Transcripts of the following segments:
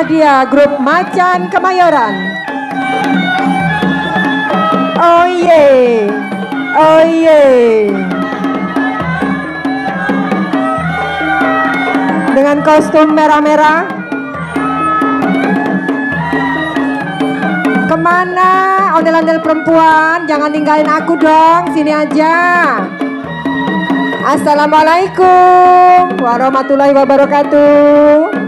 dia grup Macan Kemayoran. Oh yeah, oh yeah. Dengan kostum merah-merah. Kemana ondel-ondel perempuan? Jangan tinggalin aku dong, sini aja. Assalamualaikum warahmatullahi wabarakatuh.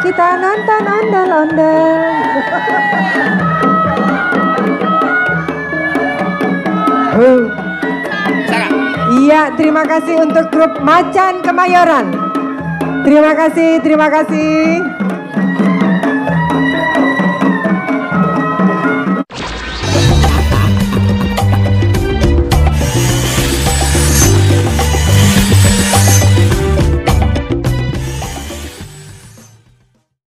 Kita nonton ondel-ondel. Iya, terima kasih untuk grup Macan Kemayoran. Terima kasih, terima kasih.